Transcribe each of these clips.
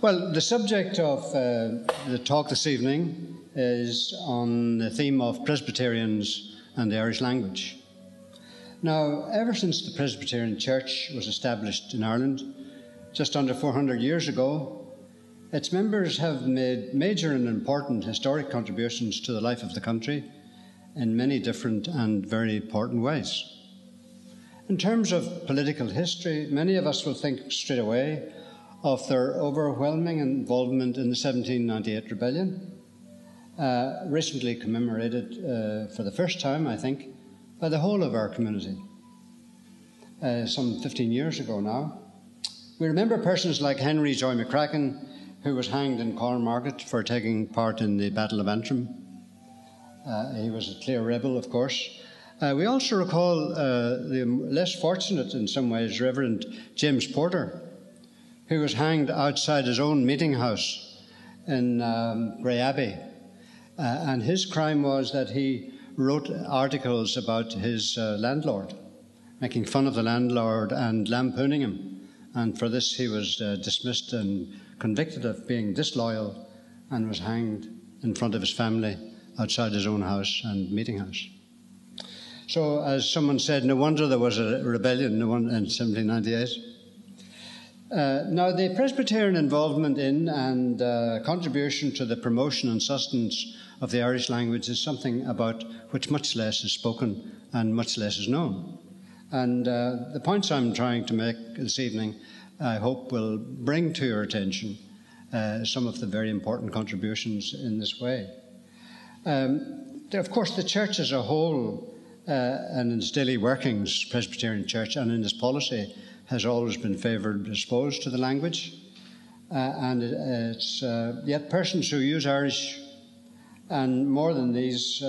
Well, the subject of the talk this evening is on the theme of Presbyterians and the Irish language. Now, ever since the Presbyterian Church was established in Ireland, just under 400 years ago, its members have made major and important historic contributions to the life of the country in many different and very important ways. In terms of political history, many of us will think straight away of their overwhelming involvement in the 1798 rebellion, recently commemorated for the first time, I think, by the whole of our community, some 15 years ago now. We remember persons like Henry Joy McCracken, who was hanged in Cornmarket for taking part in the Battle of Antrim. He was a clear rebel, of course. We also recall the less fortunate in some ways Reverend James Porter, who was hanged outside his own meeting house in Grey Abbey. And his crime was that he wrote articles about his landlord, making fun of the landlord and lampooning him. And for this he was dismissed and convicted of being disloyal and was hanged in front of his family outside his own house and meeting house. So, as someone said, no wonder there was a rebellion in 1798. Now, the Presbyterian involvement in and contribution to the promotion and sustenance of the Irish language is something about which much less is spoken and much less is known. And the points I'm trying to make this evening, I hope, will bring to your attention some of the very important contributions in this way. Of course, the Church as a whole and in its daily workings, Presbyterian Church, and in its policy, has always been favoured, disposed to the language. And it's yet persons who use Irish, and more than these,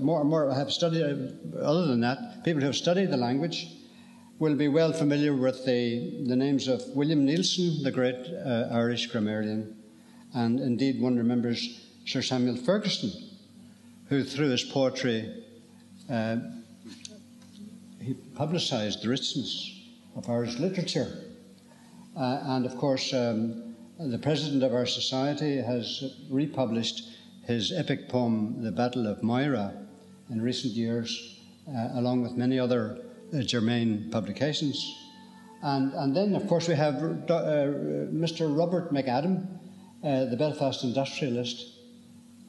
more have studied, other than that, people who have studied the language will be well familiar with the names of William Neilson, the great Irish grammarian, and indeed one remembers Sir Samuel Ferguson, who through his poetry he publicised the richness of Irish literature. And of course, the president of our society has republished his epic poem, The Battle of Moira, in recent years, along with many other germane publications. And then, of course, we have Mr. Robert McAdam, the Belfast industrialist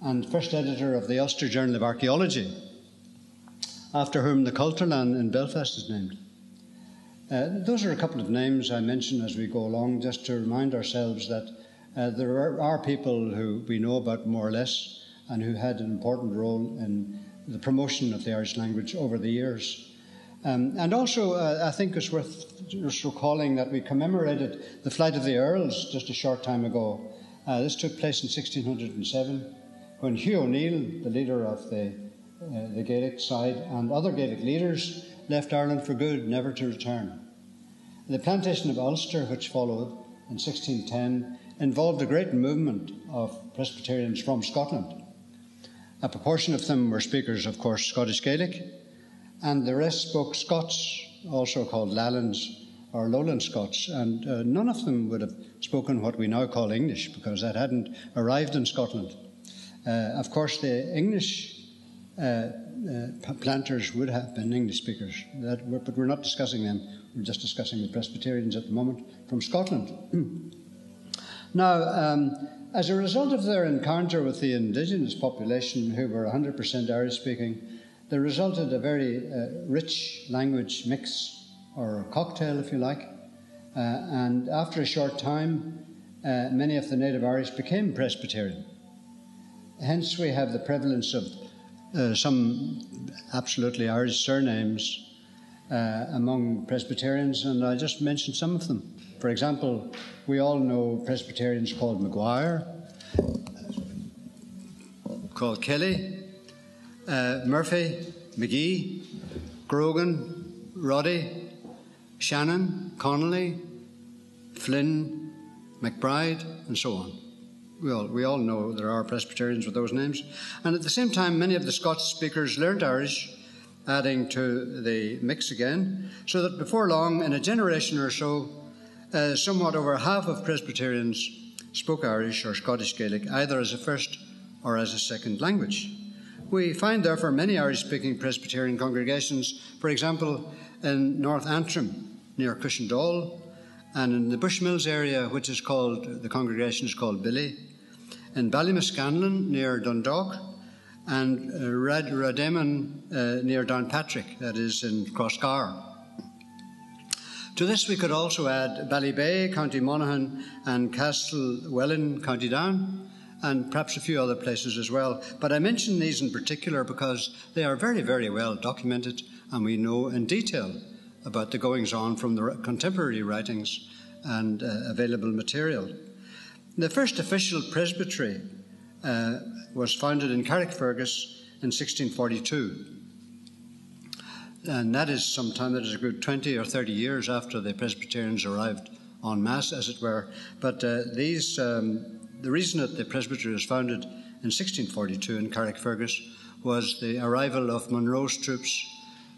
and first editor of the Ulster Journal of Archaeology, after whom the Culturlan in Belfast is named. Those are a couple of names I mention as we go along, just to remind ourselves that there are people who we know about more or less and who had an important role in the promotion of the Irish language over the years. And also, I think it's worth just recalling that we commemorated the flight of the Earls just a short time ago. This took place in 1607, when Hugh O'Neill, the leader of the Gaelic side, and other Gaelic leaders left Ireland for good, never to return. The plantation of Ulster, which followed in 1610, involved a great movement of Presbyterians from Scotland. A proportion of them were speakers, of course, Scottish Gaelic, and the rest spoke Scots, also called Lowlands or Lowland Scots, and none of them would have spoken what we now call English, because that hadn't arrived in Scotland. Of course, the English planters would have been English speakers, but we're not discussing them. We're just discussing the Presbyterians at the moment from Scotland. Now, as a result of their encounter with the indigenous population, who were 100% Irish-speaking, there resulted a very rich language mix, or cocktail, if you like. And after a short time, many of the native Irish became Presbyterian. Hence, we have the prevalence of some absolutely Irish surnames among Presbyterians, and I just mentioned some of them. For example, we all know Presbyterians called Maguire, called Kelly, Murphy, McGee, Grogan, Roddy, Shannon, Connolly, Flynn, McBride, and so on. We all know there are Presbyterians with those names. And at the same time, many of the Scots speakers learned Irish, adding to the mix again, so that before long, in a generation or so, somewhat over half of Presbyterians spoke Irish or Scottish Gaelic either as a first or as a second language. We find, therefore, many Irish-speaking Presbyterian congregations, for example, in North Antrim, near Cushendall, and in the Bushmills area, which is called, the congregation is called Bléine, in Ballymascanlon, near Dundalk, and Rademon, near Downpatrick, that is in Crossgar. To this we could also add Ballybay, County Monaghan, and Castlewellan, County Down, and perhaps a few other places as well. But I mention these in particular because they are very, very well documented, and we know in detail about the goings-on from the contemporary writings and available material. The first official presbytery was founded in Carrickfergus in 1642. And that is sometime, that is a good 20 or 30 years after the Presbyterians arrived en masse, as it were. But the reason that the presbytery was founded in 1642 in Carrickfergus was the arrival of Monroe's troops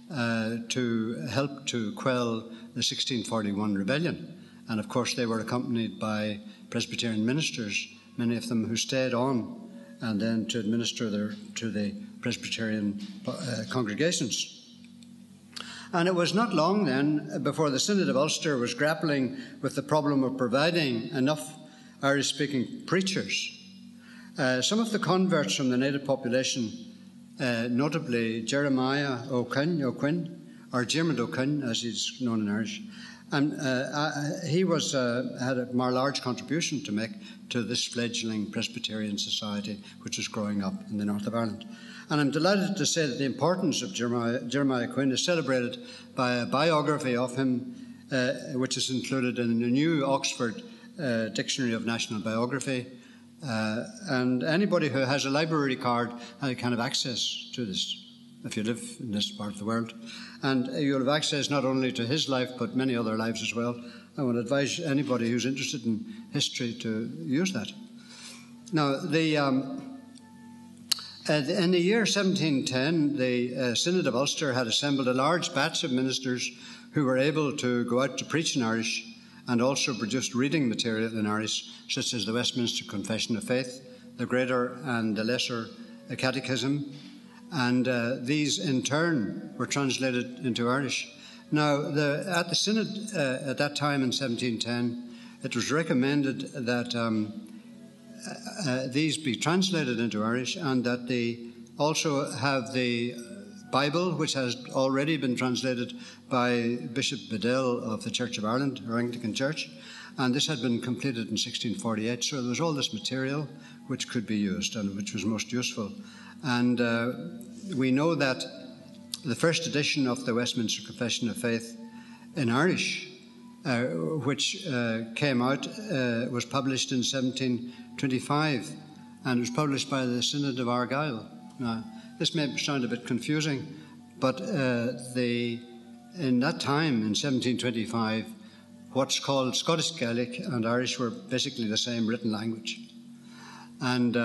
to help to quell the 1641 rebellion. And of course they were accompanied by Presbyterian ministers, many of them who stayed on and then to administer to the Presbyterian congregations. And it was not long then before the Synod of Ulster was grappling with the problem of providing enough Irish-speaking preachers. Some of the converts from the native population, notably Jeremiah O'Quinn, or Diarmaid O'Quinn, as he's known in Irish, and he had a more large contribution to make to this fledgling Presbyterian society which was growing up in the north of Ireland. And I'm delighted to say that the importance of Jeremiah Quinn is celebrated by a biography of him, which is included in the new Oxford Dictionary of National Biography. And anybody who has a library card can have access to this, if you live in this part of the world. And you'll have access not only to his life, but many other lives as well. I would advise anybody who's interested in history to use that. Now, in the year 1710, the Synod of Ulster had assembled a large batch of ministers who were able to go out to preach in Irish and also produced reading material in Irish, such as the Westminster Confession of Faith, the Greater and the Lesser Catechism, and these in turn were translated into Irish. Now, at the Synod at that time in 1710, it was recommended that these be translated into Irish and that they also have the Bible, which has already been translated by Bishop Bedell of the Church of Ireland, or Anglican Church, and this had been completed in 1648. So there was all this material which could be used and which was most useful. And we know that the first edition of the Westminster Confession of Faith in Irish, which came out, was published in 1725, and it was published by the Synod of Argyll. Now, this may sound a bit confusing, but in that time, in 1725, what's called Scottish Gaelic and Irish were basically the same written language. And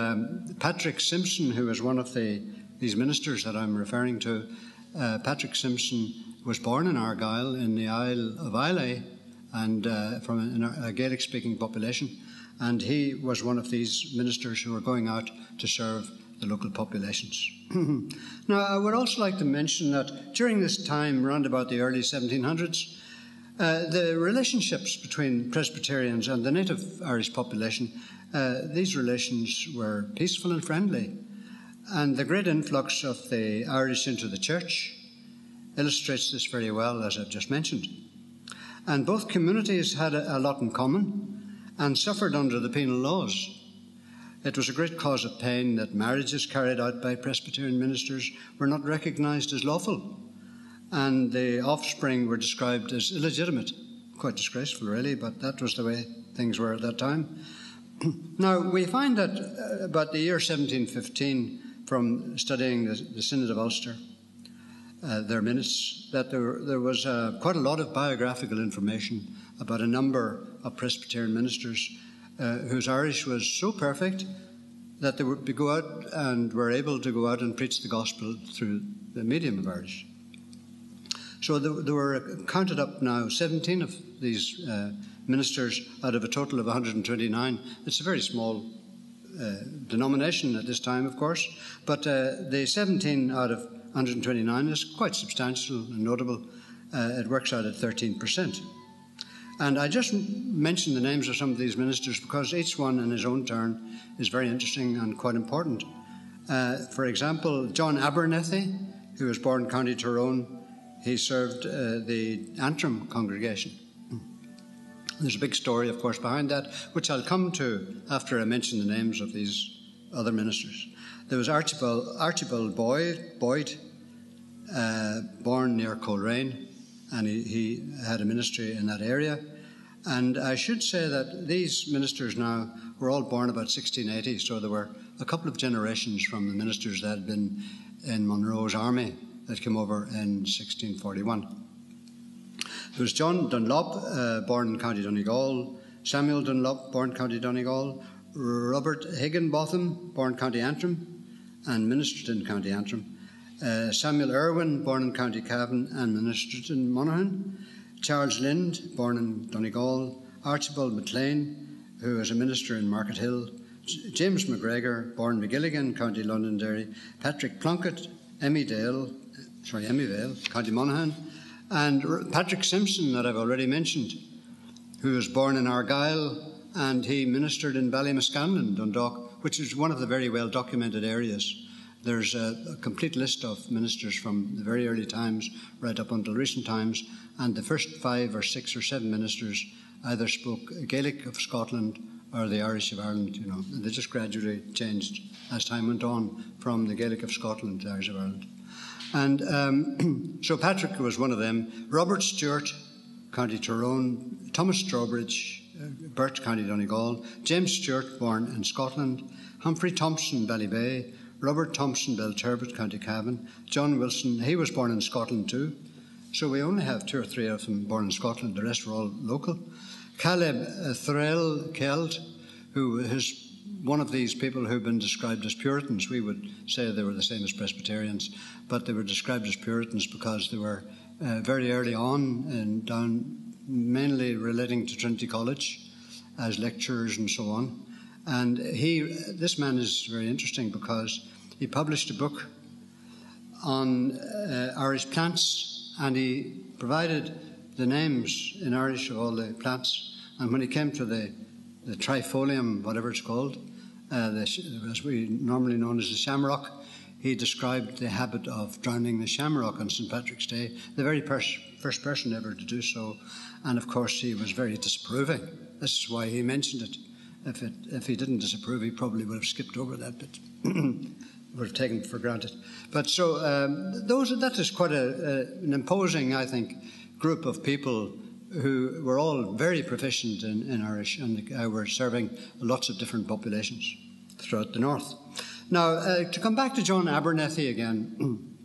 Patrick Simpson, who was one of these ministers that I'm referring to, Patrick Simpson was born in Argyll in the Isle of Islay, and from a Gaelic-speaking population, and he was one of these ministers who were going out to serve the local populations. Now, I would also like to mention that during this time, around about the early 1700s, the relationships between Presbyterians and the native Irish population, these relations were peaceful and friendly. And the great influx of the Irish into the church illustrates this very well, as I've just mentioned. And both communities had a lot in common and suffered under the penal laws. It was a great cause of pain that marriages carried out by Presbyterian ministers were not recognised as lawful, and the offspring were described as illegitimate. Quite disgraceful, really, but that was the way things were at that time. Now, we find that about the year 1715, from studying the Synod of Ulster, their minutes, that there was quite a lot of biographical information about a number of Presbyterian ministers whose Irish was so perfect that they would go out and were able to go out and preach the gospel through the medium of Irish. So there were counted up now 17 of these ministers out of a total of 129. It's a very small denomination at this time, of course, but the 17 out of 129 is quite substantial and notable. It works out at 13%. And I just mention the names of some of these ministers because each one in his own turn is very interesting and quite important. For example, John Abernethy, who was born in County Tyrone, he served the Antrim congregation. There's a big story, of course, behind that, which I'll come to after I mention the names of these other ministers. There was Archibald Boyd, born near Coleraine, and he had a ministry in that area. And I should say that these ministers now were all born about 1680, so there were a couple of generations from the ministers that had been in Monroe's army that came over in 1641. There was John Dunlop, born in County Donegal, Samuel Dunlop, born in County Donegal, Robert Higginbotham, born County Antrim and ministered in County Antrim, Samuel Irwin, born in County Cavan and ministered in Monaghan, Charles Lind, born in Donegal, Archibald MacLean, who was a minister in Market Hill, James McGregor, born McGilligan, County Londonderry, Patrick Plunkett, Emyvale, County Monaghan, and Patrick Simpson, that I've already mentioned, who was born in Argyll, and he ministered in Ballymascanlon, Dundalk, which is one of the very well documented areas. There's a complete list of ministers from the very early times right up until recent times, and the first 5 or 6 or 7 ministers either spoke Gaelic of Scotland or the Irish of Ireland, you know. They just gradually changed as time went on from the Gaelic of Scotland to the Irish of Ireland. And so Patrick was one of them. Robert Stewart, County Tyrone, Thomas Strawbridge, Burt, County Donegal, James Stewart, born in Scotland, Humphrey Thompson, Ballybay, Robert Thompson, Belturbet, County Cavan, John Wilson, he was born in Scotland too. So we only have 2 or 3 of them born in Scotland, the rest were all local. Caleb Threl Keld, who is one of these people who've been described as Puritans. We would say they were the same as Presbyterians, but they were described as Puritans because they were very early on and down, mainly relating to Trinity College as lecturers and so on. And this man is very interesting because he published a book on Irish plants, and he provided the names in Irish of all the plants. And when he came to the trifolium, whatever it's called, as we normally known as the shamrock, he described the habit of drowning the shamrock on St. Patrick's Day, the very first person ever to do so. And of course, he was very disapproving. This is why he mentioned it. If he didn't disapprove, he probably would have skipped over that bit, would have taken it for granted. But so that is quite an imposing, I think, group of people who were all very proficient in Irish and were serving lots of different populations throughout the north. Now, to come back to John Abernethy again,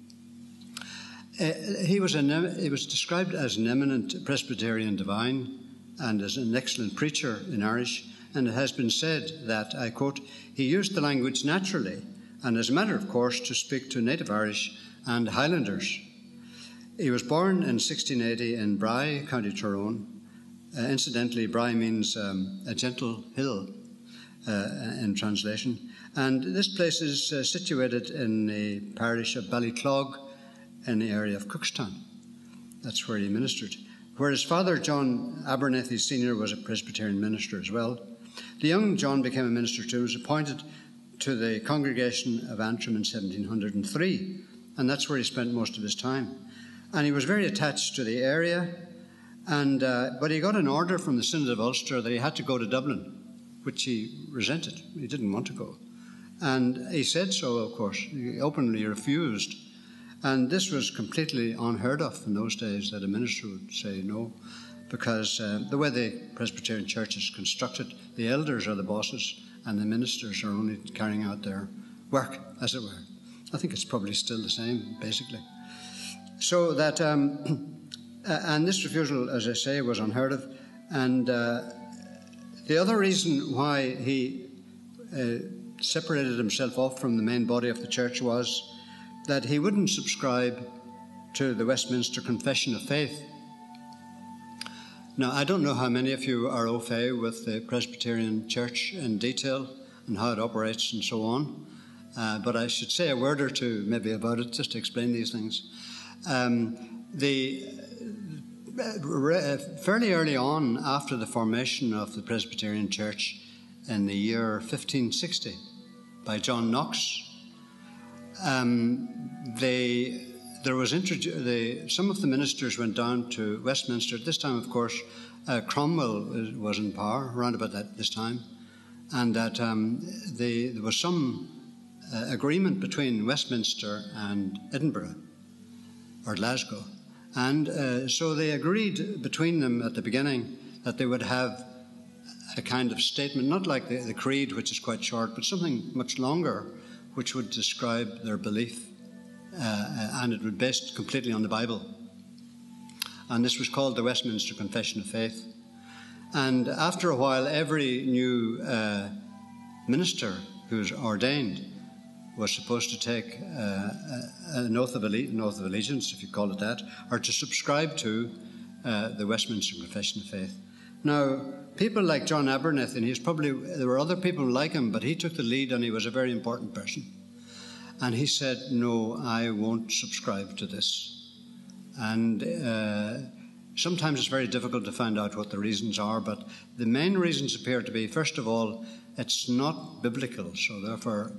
he was described as an eminent Presbyterian divine and as an excellent preacher in Irish. And it has been said that, I quote, he used the language naturally and as a matter of course to speak to native Irish and Highlanders. He was born in 1680 in Bry, County Tyrone. Incidentally, Bry means a gentle hill in translation. And this place is situated in the parish of Ballyclog in the area of Cookstown. That's where he ministered. Where his father, John Abernethy Sr., was a Presbyterian minister as well. The young John became a minister too, was appointed to the congregation of Antrim in 1703, and that's where he spent most of his time. And he was very attached to the area, but he got an order from the Synod of Ulster that he had to go to Dublin, which he resented. He didn't want to go. And he said so, of course. He openly refused. And this was completely unheard of in those days, that a minister would say no, because the way the Presbyterian Church is constructed, the elders are the bosses and the ministers are only carrying out their work, as it were. I think it's probably still the same, basically. So that, and this refusal, as I say, was unheard of. And the other reason why he separated himself off from the main body of the church was that he wouldn't subscribe to the Westminster Confession of Faith. Now, I don't know how many of you are au fait with the Presbyterian Church in detail and how it operates and so on, but I should say a word or two maybe about it just to explain these things. Fairly early on, after the formation of the Presbyterian Church in the year 1560 by John Knox, some of the ministers went down to Westminster. At this time, of course, Cromwell was in power around about this time, and that there was some agreement between Westminster and Edinburgh or Glasgow, and so they agreed between them at the beginning that they would have a kind of statement, not like the creed, which is quite short, but something much longer, which would describe their belief. And it was based completely on the Bible. And this was called the Westminster Confession of Faith. And after a while, every new minister who was ordained was supposed to take an oath of allegiance, if you call it that, or to subscribe to the Westminster Confession of Faith. Now, people like John Abernethy, and there were other people like him, but he took the lead and he was a very important person. And he said, no, I won't subscribe to this. And sometimes it's very difficult to find out what the reasons are, but the main reasons appear to be, first of all, it's not biblical. So therefore,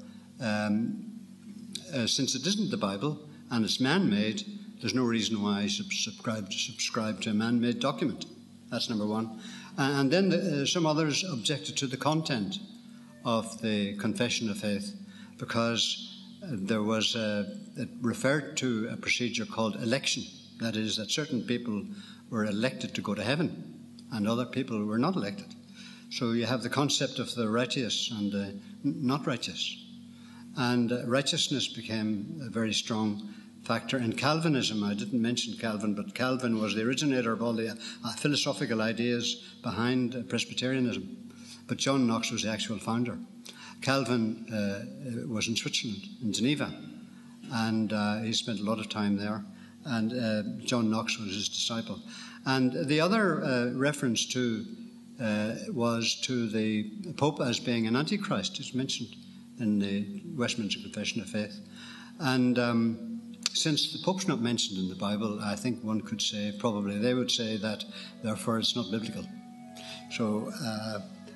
since it isn't the Bible and it's man-made, there's no reason why I subscribe to a man-made document. That's number one. And then some others objected to the content of the Confession of Faith because it referred to a procedure called election. That is, that certain people were elected to go to heaven and other people were not elected. So you have the concept of the righteous and the not righteous. And righteousness became a very strong factor in Calvinism. I didn't mention Calvin, but Calvin was the originator of all the philosophical ideas behind Presbyterianism. But John Knox was the actual founder. Calvin was in Switzerland, in Geneva, and he spent a lot of time there, and John Knox was his disciple. And the other reference was to the Pope as being an Antichrist. It's mentioned in the Westminster Confession of Faith. And since the Pope's not mentioned in the Bible, I think one could say, probably they would say that, therefore, it's not biblical. So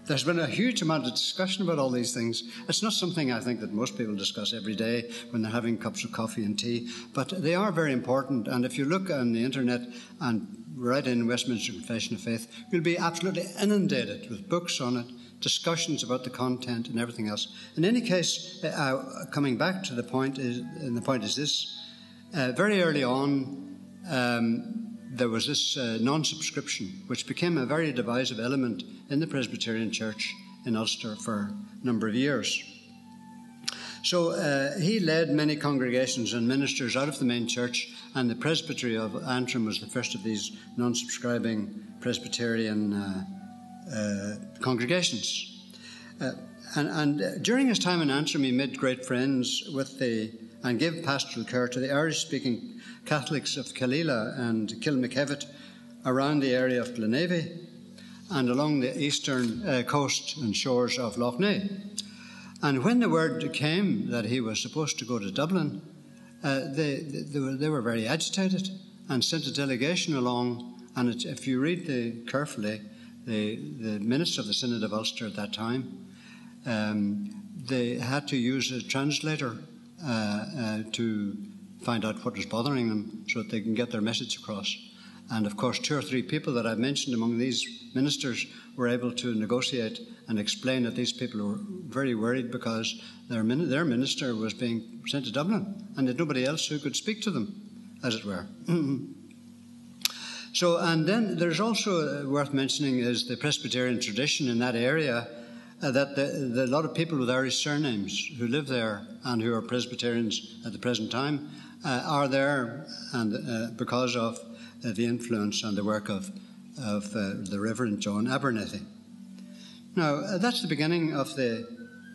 there's been a huge amount of discussion about all these things. It's not something I think that most people discuss every day when they're having cups of coffee and tea, but they are very important. And if you look on the internet and write in Westminster Confession of Faith, you'll be absolutely inundated with books on it, discussions about the content and everything else. In any case, coming back to the point, and the point is this: very early on, there was this non-subscription, which became a very divisive element in the Presbyterian Church in Ulster for a number of years. So he led many congregations and ministers out of the main church, and the Presbytery of Antrim was the first of these non-subscribing Presbyterian congregations. And during his time in Antrim, he made great friends and gave pastoral care to the Irish-speaking Catholics of Killeela and Kilmakevitt around the area of Bléine and along the eastern coast and shores of Lough Neagh. And when the word came that he was supposed to go to Dublin, they were very agitated and sent a delegation along. And if you read carefully the minutes of the Synod of Ulster at that time, they had to use a translator to find out what was bothering them so that they can get their message across. And of course, 2 or 3 people that I've mentioned among these ministers were able to negotiate and explain that these people were very worried because their minister was being sent to Dublin and there's nobody else who could speak to them, as it were. So, and then there's also worth mentioning is the Presbyterian tradition in that area, that a lot of people with Irish surnames who live there and who are Presbyterians at the present time are there, and because of the influence and the work of the Reverend John Abernethy. Now, that's the beginning of the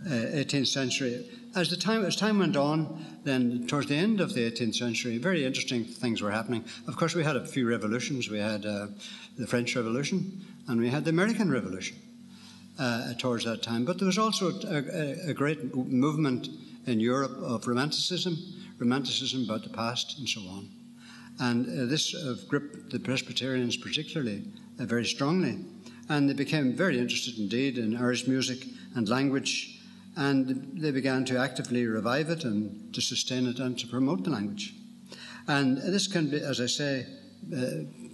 18th century. as time went on, then towards the end of the 18th century, very interesting things were happening. Of course, we had a few revolutions. We had the French Revolution and we had the American Revolution towards that time. But there was also a great movement in Europe of romanticism about the past and so on. And this gripped the Presbyterians particularly very strongly. And they became very interested indeed in Irish music and language, and they began to actively revive it and to sustain it and to promote the language. And this can be, as I say,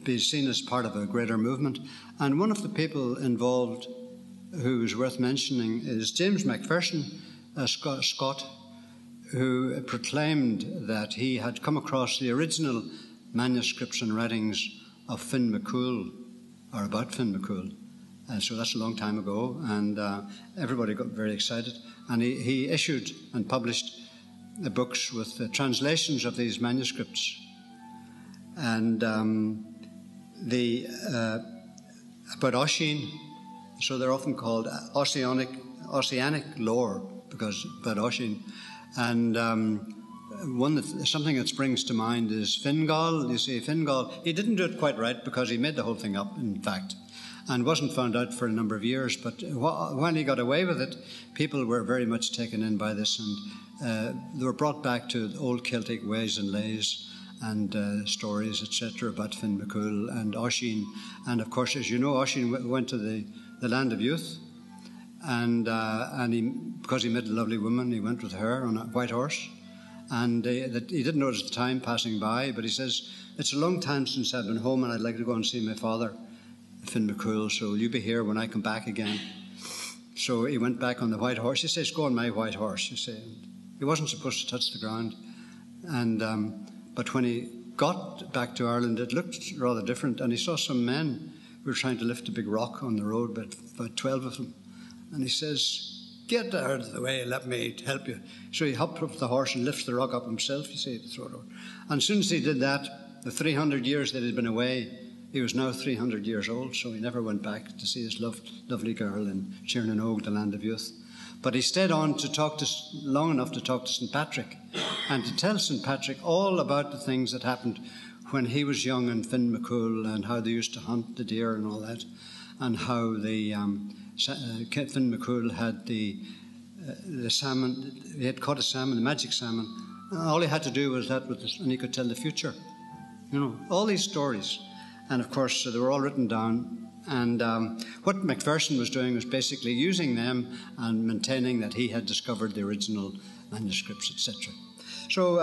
be seen as part of a greater movement. And one of the people involved who is worth mentioning is James Macpherson, a Scot, who proclaimed that he had come across the original manuscripts and writings of Finn McCool, or about Finn McCool. So that's a long time ago, and everybody got very excited. And he issued and published the books with the translations of these manuscripts. And about Oisin, so they're often called Ossianic lore, because about Oisin. And something that springs to mind is Fingal. You see, Fingal, he didn't do it quite right because he made the whole thing up, in fact, and wasn't found out for a number of years. But when he got away with it, people were very much taken in by this, and they were brought back to old Celtic ways and lays and stories, etc., about Finn McCool and Oisin. And of course, as you know, Oisin went to the land of youth, and because he met a lovely woman, he went with her on a white horse. And he didn't notice the time passing by, but he says, "It's a long time since I've been home and I'd like to go and see my father, Finn McCool, so will you be here when I come back again?" So he went back on the white horse. He says, "Go on my white horse," you say. He wasn't supposed to touch the ground. And but when he got back to Ireland, it looked rather different, and he saw some men who were trying to lift a big rock on the road, about 12 of them. And he says, "Get out of the way, let me help you." So he hopped up the horse and lifts the rock up himself, you see, to throw it over. And as soon as he did that, the 300 years that he'd been away, he was now 300 years old, so he never went back to see his lovely girl in Chirnanog, the land of youth. But he stayed on to long enough to talk to St. Patrick and to tell St. Patrick all about the things that happened when he was young and Finn McCool, and how they used to hunt the deer and all that, and how the Finn McCool had the salmon. He had caught a salmon, the magic salmon. And all he had to do was that, and he could tell the future. You know, all these stories. And of course, they were all written down. And what Macpherson was doing was basically using them and maintaining that he had discovered the original manuscripts, etc. So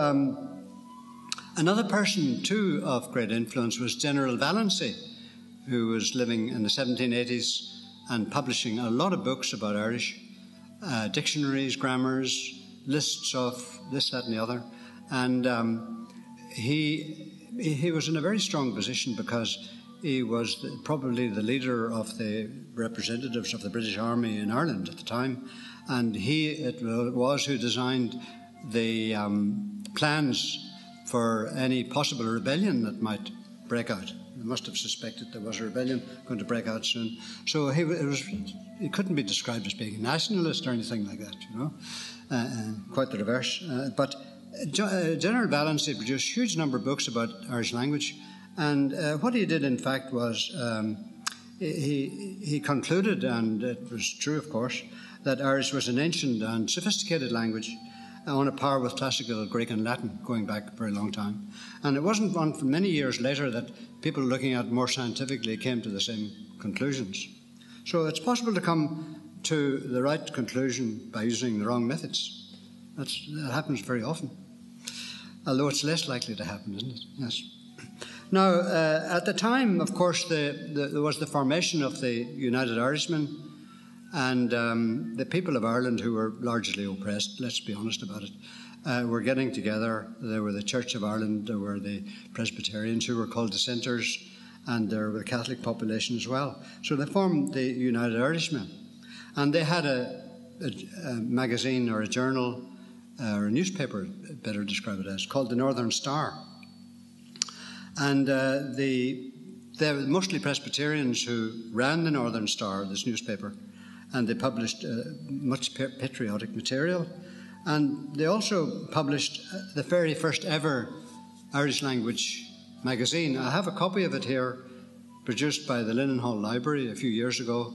another person, too, of great influence was General Valency, who was living in the 1780s and publishing a lot of books about Irish, dictionaries, grammars, lists of this, that and the other. And he was in a very strong position because he was probably the leader of the representatives of the British Army in Ireland at the time. And it was who designed the plans for any possible rebellion that might break out. They must have suspected there was a rebellion going to break out soon. So he couldn't be described as being a nationalist or anything like that, you know, quite the reverse. But General Valency produced a huge number of books about Irish language. And what he did, in fact, was he concluded, and it was true, of course, that Irish was an ancient and sophisticated language on a par with classical Greek and Latin, going back a very long time. And it wasn't until many years later that people looking at it more scientifically came to the same conclusions. So it's possible to come to the right conclusion by using the wrong methods. That happens very often, although it's less likely to happen, isn't it? Yes. Now, at the time, of course, there was the formation of the United Irishmen, and the people of Ireland, who were largely oppressed, let's be honest about it, were getting together. There were the Church of Ireland, there were the Presbyterians, who were called dissenters, and there were the Catholic population as well. So they formed the United Irishmen, and they had a magazine or a journal or a newspaper, better describe it as, called the Northern Star. And they were mostly Presbyterians who ran the Northern Star, this newspaper, and they published much patriotic material. And they also published the very first ever Irish language magazine. I have a copy of it here, produced by the Linen Hall Library a few years ago.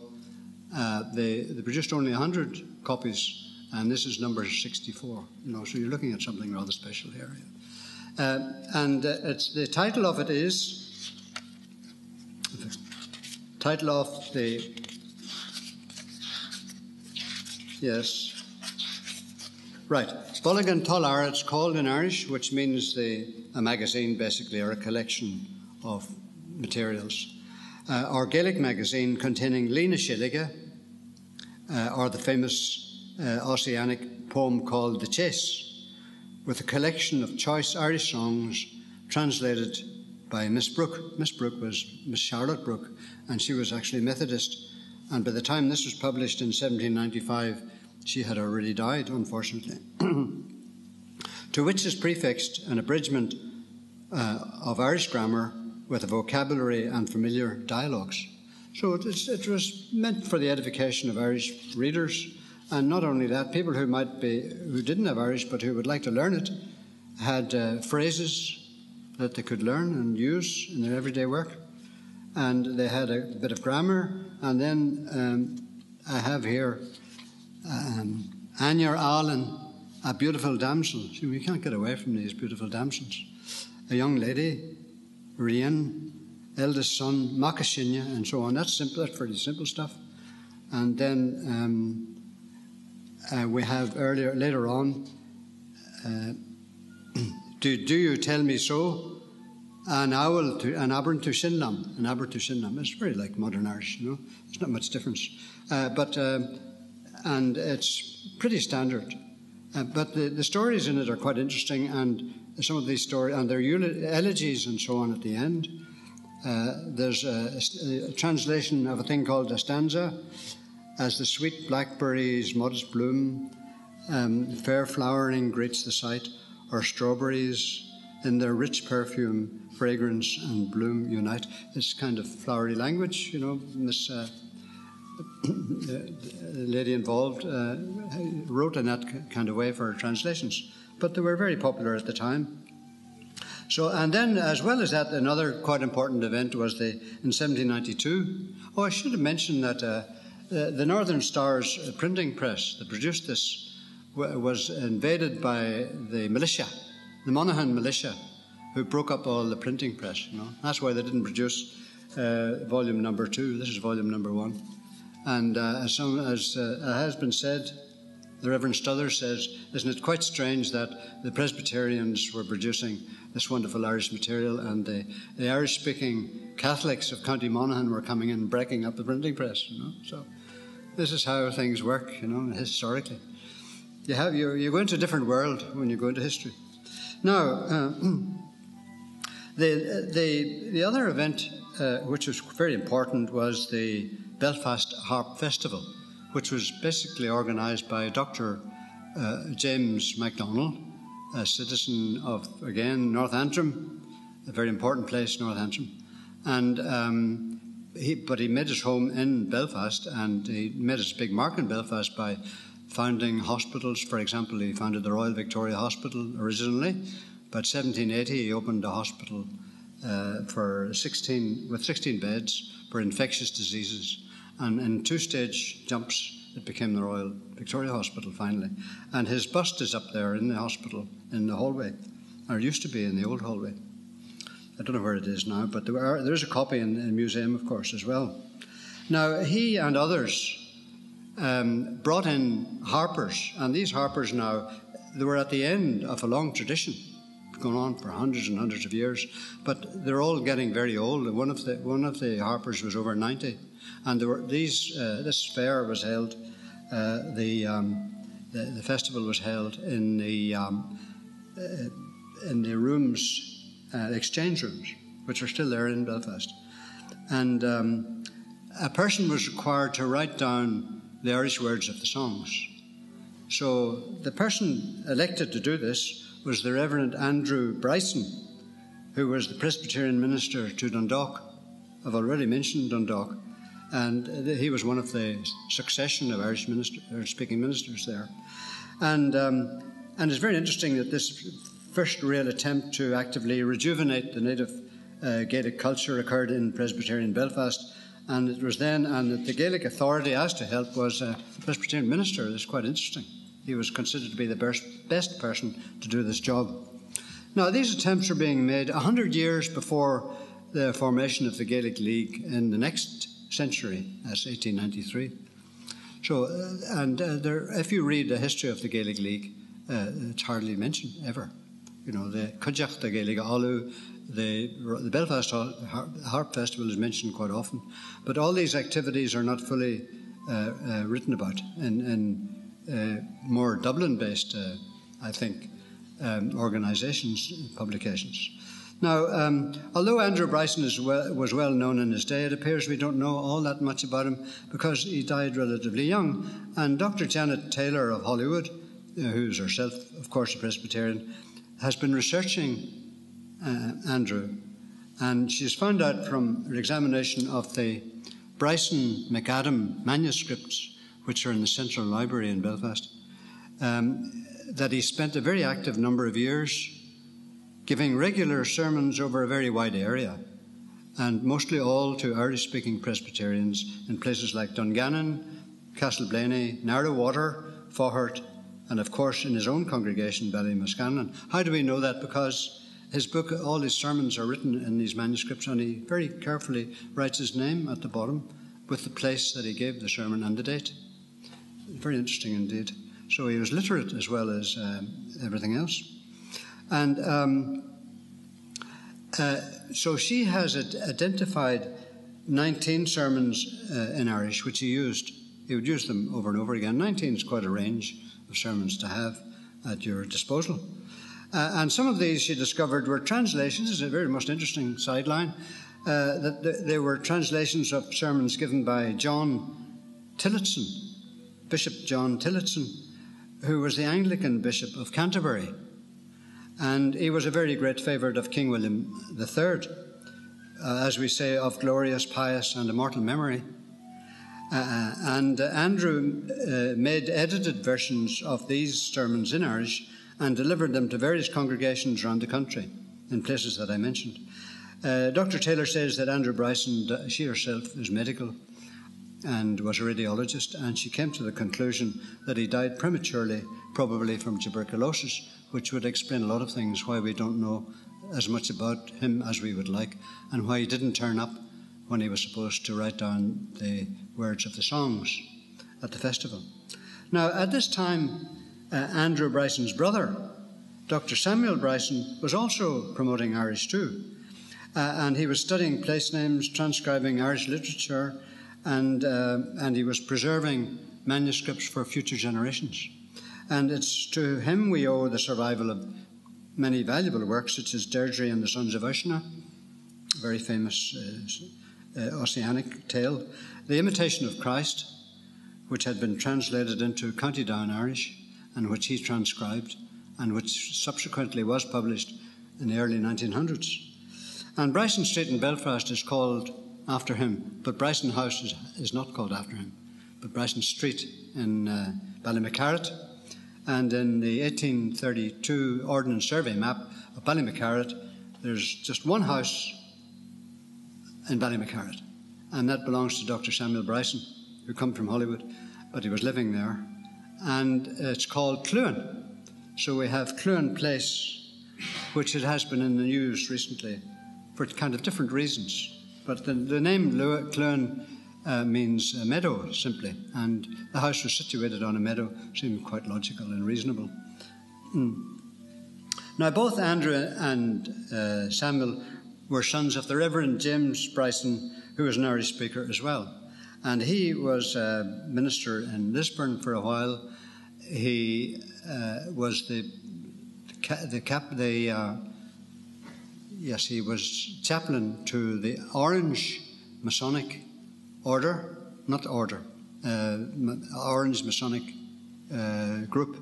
They produced only 100 copies, and this is number 64. So you're looking at something rather special here. And the title of it is... Title of the... Yes. Right. Bolligan Tullar, it's called in Irish, which means a magazine, basically, or a collection of materials. Or Gaelic magazine containing Lína Shillige, or the famous Ossianic poem called The Chase, with a collection of choice Irish songs translated by Miss Brooke. Miss Brooke was Miss Charlotte Brooke, and she was actually Methodist. And by the time this was published in 1795, she had already died, unfortunately. To which is prefixed an abridgment of Irish grammar with a vocabulary and familiar dialogues. So it was meant for the edification of Irish readers, and not only that, people who didn't have Irish but who would like to learn it had phrases that they could learn and use in their everyday work, and they had a bit of grammar. And then I have here Anya Allen, a beautiful damsel. See, we can't get away from these beautiful damsels. A young lady, Rian, eldest son, Makashinya, and so on. That's simple. That's pretty simple stuff. And then we have later on, do you tell me so? An owl to an aber to Shinlam. An aber to Shinlam. It's very like modern Irish, There's not much difference. And it's pretty standard. But the stories in it are quite interesting, and some of these stories, and their elegies and so on at the end. There's a translation of a thing called a stanza. As the sweet blackberry's modest bloom, fair flowering greets the sight, or strawberries in their rich perfume, fragrance and bloom unite. This kind of flowery language, Miss the lady involved wrote in that kind of way for her translations. But they were very popular at the time. So, and then, as well as that, another quite important event was in 1792. Oh, I should have mentioned that the Northern Star's printing press that produced this was invaded by the militia, the Monaghan militia, who broke up all the printing press. That's why they didn't produce volume number 2. This is volume number 1. And as has been said, the Reverend Stuther says, isn't it quite strange that the Presbyterians were producing this wonderful Irish material, and the Irish-speaking Catholics of County Monaghan were coming in and breaking up the printing press. So this is how things work, historically. You go into a different world when you go into history. Now, the other event, which was very important, was the Belfast Harp Festival, which was basically organised by Dr. James MacDonald, a citizen of, again, North Antrim, a very important place, North Antrim. And he made his home in Belfast, and he made his big mark in Belfast by founding hospitals. For example, he founded the Royal Victoria Hospital originally. By 1780, he opened a hospital with 16 beds for infectious diseases. And in 2-stage jumps, it became the Royal Victoria Hospital finally. And his bust is up there in the hospital, in the hallway. Or it used to be in the old hallway. I don't know where it is now, but there's a copy in the museum, of course, as well. Now, he and others brought in harpers, and these harpers now, they were at the end of a long tradition, going on for hundreds and hundreds of years, but they're all getting very old. One of the harpers was over 90. And there were this fair was held, the festival was held in the rooms, exchange rooms, which are still there in Belfast. And a person was required to write down the Irish words of the songs. So the person elected to do this was the Reverend Andrew Bryson, who was the Presbyterian minister to Dundalk. I've already mentioned Dundalk. And he was one of the succession of Irish-speaking ministers there. And it's very interesting that this first real attempt to actively rejuvenate the native Gaelic culture occurred in Presbyterian Belfast. And it was then, and the Gaelic authority asked to help was a Presbyterian minister. It's quite interesting. He was considered to be the best person to do this job. Now, these attempts are being made 100 years before the formation of the Gaelic League in the next century, that's 1893. So, if you read the history of the Gaelic League, it's hardly mentioned ever. You know, the Cudjach, the Gaelic Alu, the Belfast Harp Festival is mentioned quite often, but all these activities are not fully written about in more Dublin-based, I think, organisations, publications. Now, although Andrew Bryson was well known in his day, it appears we don't know all that much about him because he died relatively young. And Dr. Janet Taylor of Hollywood, who's herself, of course, a Presbyterian, has been researching Andrew, and she's found out from her examination of the Bryson McAdam manuscripts, which are in the Central Library in Belfast, that he spent a very active number of years giving regular sermons over a very wide area, and mostly all to Irish-speaking Presbyterians in places like Dungannon, Bléine, Narrow-Water, Faughart, and of course in his own congregation, Ballymascanlon. How do we know that? Because his book, all his sermons are written in these manuscripts, and he very carefully writes his name at the bottom with the place that he gave the sermon and the date. Very interesting indeed. So he was literate as well as everything else. And so she has identified 19 sermons in Irish, which he used. He would use them over and over again. 19 is quite a range of sermons to have at your disposal. And some of these she discovered were translations. This is a very most interesting sideline. That they were translations of sermons given by John Tillotson, Bishop John Tillotson, who was the Anglican Bishop of Canterbury. And he was a very great favourite of King William III, as we say, of glorious, pious and immortal memory. And Andrew made edited versions of these sermons in Irish and delivered them to various congregations around the country in places that I mentioned. Dr. Taylor says that Andrew Bryson, she herself is medical and was a radiologist, and she came to the conclusion that he died prematurely, probably from tuberculosis, which would explain a lot of things, why we don't know as much about him as we would like, and why he didn't turn up when he was supposed to write down the words of the songs at the festival. Now, at this time, Andrew Bryson's brother, Dr. Samuel Bryson, was also promoting Irish too. And he was studying place names, transcribing Irish literature, and he was preserving manuscripts for future generations. And it's to him we owe the survival of many valuable works, such as Deirdre and the Sons of Uisnech, a very famous Ossianic tale, The Imitation of Christ, which had been translated into County Down Irish, and which he transcribed, and which subsequently was published in the early 1900s. And Bryson Street in Belfast is called after him, but Bryson House is not called after him, but Bryson Street in Ballymacarrett. And in the 1832 Ordnance Survey map of Ballymacarrett, there's just one house in Ballymacarrett, and that belongs to Dr. Samuel Bryson, who come from Hollywood, but he was living there. And it's called Cluan. So we have Cluan Place, which it has been in the news recently for kind of different reasons. But the name Cluan means meadow, simply, and the house was situated on a meadow, seemed quite logical and reasonable. Now, both Andrew and Samuel were sons of the Reverend James Bryson, who was an Irish speaker as well. And he was a minister in Lisburn for a while. He was he was chaplain to the Orange Masonic Order, not order, Orange Masonic group,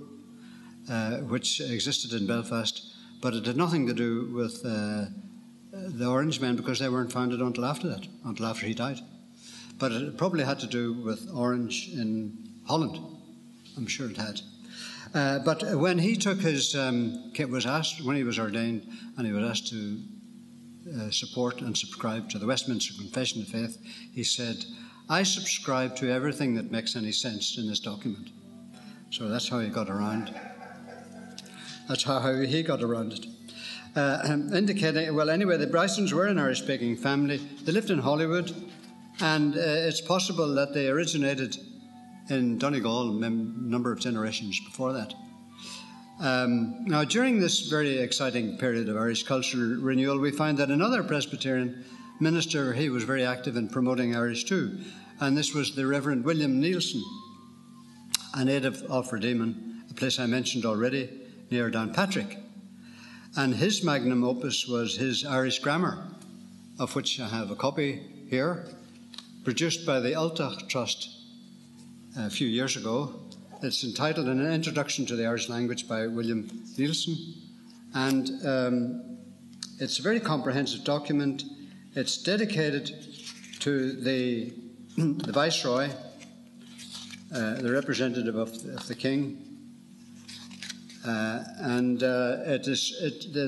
which existed in Belfast, but it had nothing to do with the Orange Men, because they weren't founded until after he died. But it probably had to do with Orange in Holland. I'm sure it had. But when he took his, was asked, when he was ordained, and he was asked to support and subscribe to the Westminster Confession of Faith, he said, "I subscribe to everything that makes any sense in this document." So that's how he got around. That's how he got around it. Indicating, well, anyway, the Brysons were an Irish-speaking family. They lived in Hollywood, and it's possible that they originated in Donegal a number of generations before that. Now, during this very exciting period of Irish cultural renewal, we find that another Presbyterian minister, he was very active in promoting Irish too, and this was the Reverend William Nielsen, a native of Redeeman, a place I mentioned already, near Downpatrick. And his magnum opus was his Irish grammar, of which I have a copy here, produced by the Ultach Trust a few years ago. It's entitled An Introduction to the Irish Language by William Nielsen. And it's a very comprehensive document. It's dedicated to the Viceroy, the representative of the King. The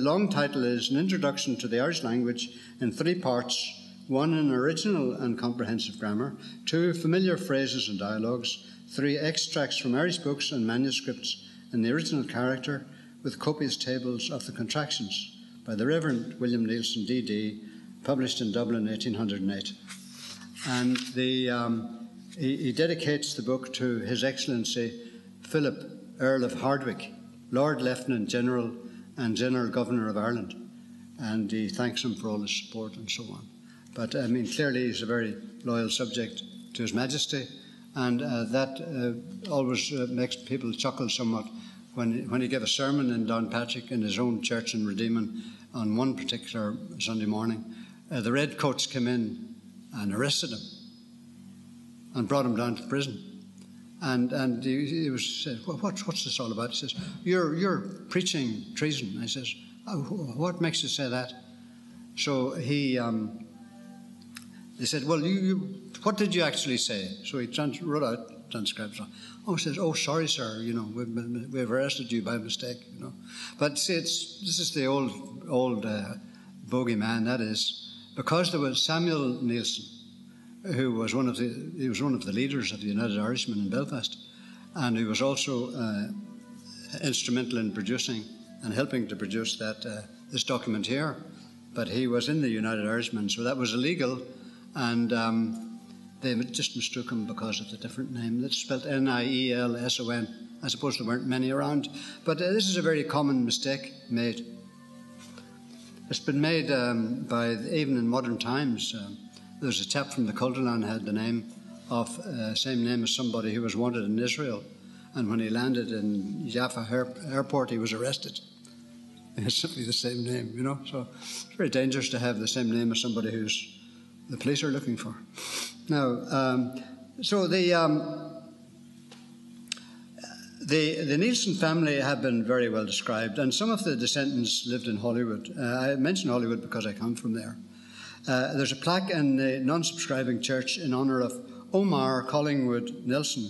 long title is An Introduction to the Irish Language in 3 parts. 1, an original and comprehensive grammar. 2, familiar phrases and dialogues. 3, extracts from Irish books and manuscripts in the original character, with copious tables of the contractions, by the Reverend William Nielsen, D.D., published in Dublin, 1808. And he dedicates the book to His Excellency Philip, Earl of Hardwicke, Lord Lieutenant General and General Governor of Ireland. And he thanks him for all his support and so on. But, I mean, clearly he's a very loyal subject to His Majesty, and that always makes people chuckle somewhat when he gave a sermon in Downpatrick in his own church in Redeeman on one particular Sunday morning. The redcoats came in and arrested him and brought him down to prison. And he was said, "Well, what's this all about?" He says, "You're preaching treason." I says, "Oh, what makes you say that?" So they said, "Well, what did you actually say?" So he wrote out transcripts. Oh, he says, "Oh, sorry, sir. You know, we've arrested you by mistake. You know." But see, this is the old bogeyman. That is, because there was Samuel Nielsen, who was one of the leaders of the United Irishmen in Belfast, and he was also instrumental in producing and helping to produce this document here. But he was in the United Irishmen, so that was illegal. And they just mistook him because of the different name. That's spelled Nielson. I suppose there weren't many around. But this is a very common mistake made. It's been made even in modern times. There's a chap from the Cultalan had the same name as somebody who was wanted in Israel. And when he landed in Jaffa airport, he was arrested. It's simply the same name, you know. So it's very dangerous to have the same name as somebody who's the police are looking for. Now, so the Nielsen family have been very well described, and some of the descendants lived in Hollywood. I mention Hollywood because I come from there. There's a plaque in the non-subscribing church in honour of Omar Collingwood Nielsen,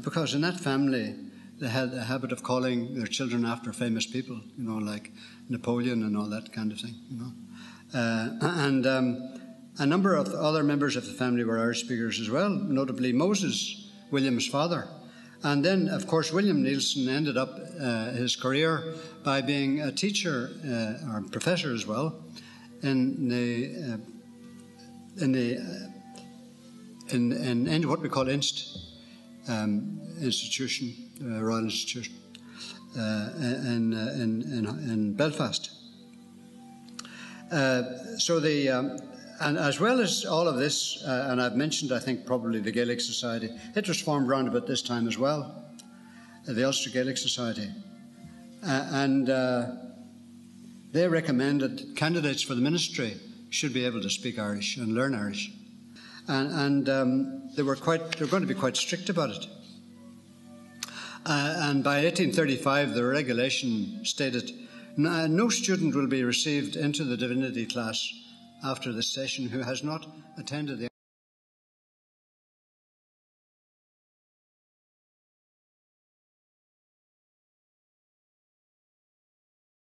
because in that family they had a habit of calling their children after famous people, you know, like Napoleon and all that kind of thing, you know. A number of other members of the family were Irish speakers as well, notably Moses, William's father. And then, of course, William Nielsen ended up his career by being a teacher or professor as well in what we call institution, Royal Institution in Belfast. And as well as all of this, and I've mentioned, I think, probably the Gaelic Society. It was formed around about this time as well, the Ulster Gaelic Society. They recommended candidates for the ministry should be able to speak Irish and learn Irish. And they were going to be quite strict about it. And by 1835, the regulation stated, no student will be received into the divinity class after this session who has not attended the